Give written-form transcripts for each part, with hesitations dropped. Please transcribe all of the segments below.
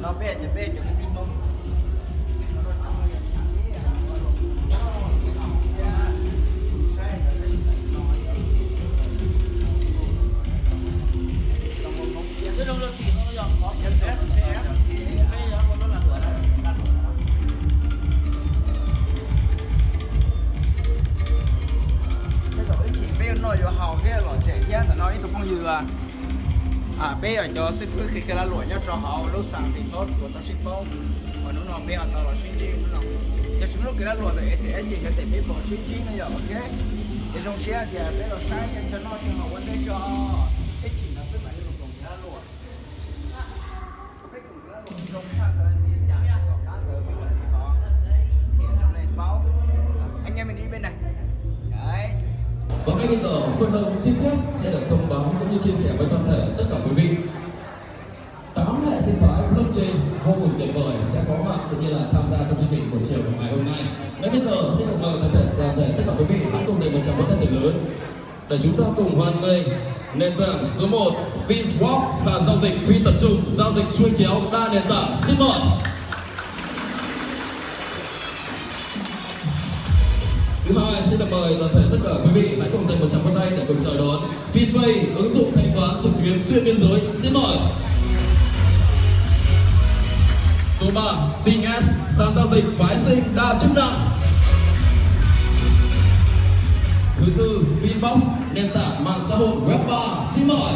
nó bé cho cái tim mông cái đông lợn thì nó giòn có sẽ hay là nó là lửa này cái rồi chỉ bé nó vô hào cái lọ trẻ giá là nó ít tụi con dừa bé ở cho ship khi cái lá lụa nhá cho họ lúc sáng thì tốt của tao ship bao còn nó bé ở tao là ship chi nó cho chúng nó cái lá lụa thì sẽ gì cho tiền biết bỏ ship chi nó giờ ok thì trong xe thì bé là sai cho nó cho họ quan đây cho cái chỉ là cái bài nó còn cái lá lụa cái cùng cái lá lụa trong khác là gì chẳng có cá rồi cái này có thì trong này báo anh em mình đi bên này đấy. Và ngay bây giờ, Phương Đông xin phép sẽ được thông báo cũng như chia sẻ với toàn thể tất cả quý vị 8 hệ sinh thái blockchain vô cùng tuyệt vời sẽ có mặt cũng như là tham gia trong chương trình buổi chiều của ngày hôm nay. Ngay bây giờ xin được mời toàn thể tất cả quý vị hãy cùng dành một tràng vỗ tay thật lớn để chúng ta cùng hoan nghênh nền tảng số 1 VSwap, sàn giao dịch phi tập trung, giao dịch chuỗi chéo đa nền tảng. Xin mời. Thứ hai, xin được mời toàn thể tất cả quý vị hãy cùng dành một tràng vỗ tay để cùng chào đón FinPay, ứng dụng thanh toán trực tuyến xuyên biên giới. Xin mời. Số 3, FinS, sàn giao dịch phái sinh đa chức năng. Thứ tư, Finbox, nền tảng mạng xã hội Web3. Xin mời.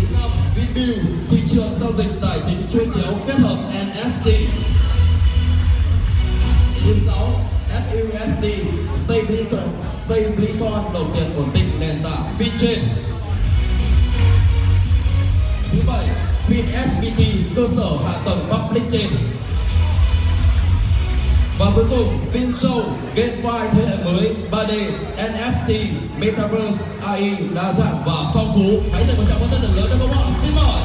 Thứ năm, Finbuild, thị trường giao dịch tài chính chuỗi chéo kết hợp NFT. Thứ 6, FUSD, stablecoin đồng tiền ổn định nền tảng FinChain. Thứ 7, FinSBT, cơ sở hạ tầng public chain. Và cuối cùng, FinShow, GameFi thế hệ mới 3D, NFT, Metaverse, AI đa dạng và phong phú. Hãy dành một tràng vỗ tay thật lớn cho các bạn. Xin mời.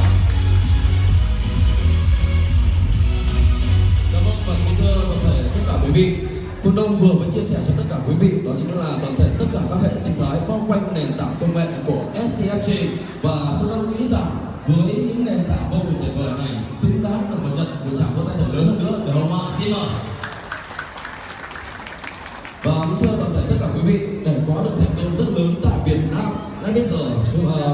Và kính thưa toàn thể tất cả quý vị, Phương Đông vừa mới chia sẻ cho tất cả quý vị đó chính là toàn thể tất cả các hệ sinh thái bao quanh nền tảng công nghệ của SCFG. Và Phương Đông nghĩ rằng với những nền tảng vô cùng tuyệt vời này xứng đáng được một nhận một tràng vỗ tay thật lớn hơn nữa để hôm nay xin mời. Và kính thưa toàn thể tất cả quý vị, để có được thành công rất lớn tại Việt Nam, ngay bây giờ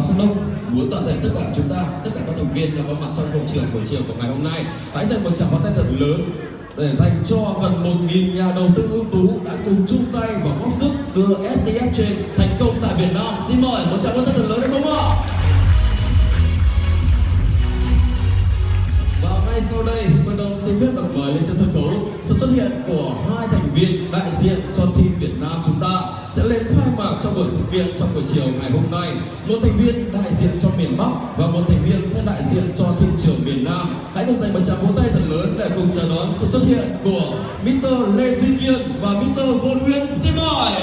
Phương Đông muốn toàn thể tất cả chúng ta, tất cả các thành viên đã có mặt trong hội trường buổi chiều của ngày hôm nay hãy dành một tràng vỗ tay thật lớn để dành cho gần 1.000 nhà đầu tư ưu tú đã cùng chung tay và góp sức đưa SCF thành công tại Việt Nam. Xin mời một tràng vỗ tay thật lớn được không ạ? Và ngay sau đây, Phương Đông xin phép được mời lên trên sân khấu sự xuất hiện của hai thành viên đại diện cho team Việt Nam chúng ta sẽ lên khai mạc trong buổi sự kiện trong buổi chiều ngày hôm nay. Một thành viên đại diện cho miền Bắc và một thành viên sẽ đại diện cho thị trường miền Nam. Hãy cùng dành một tràng vỗ tay thật lớn để cùng chào đón sự xuất hiện của Mr. Lê Duy Kiên và Mr. Ngô Nguyên. Xin mời.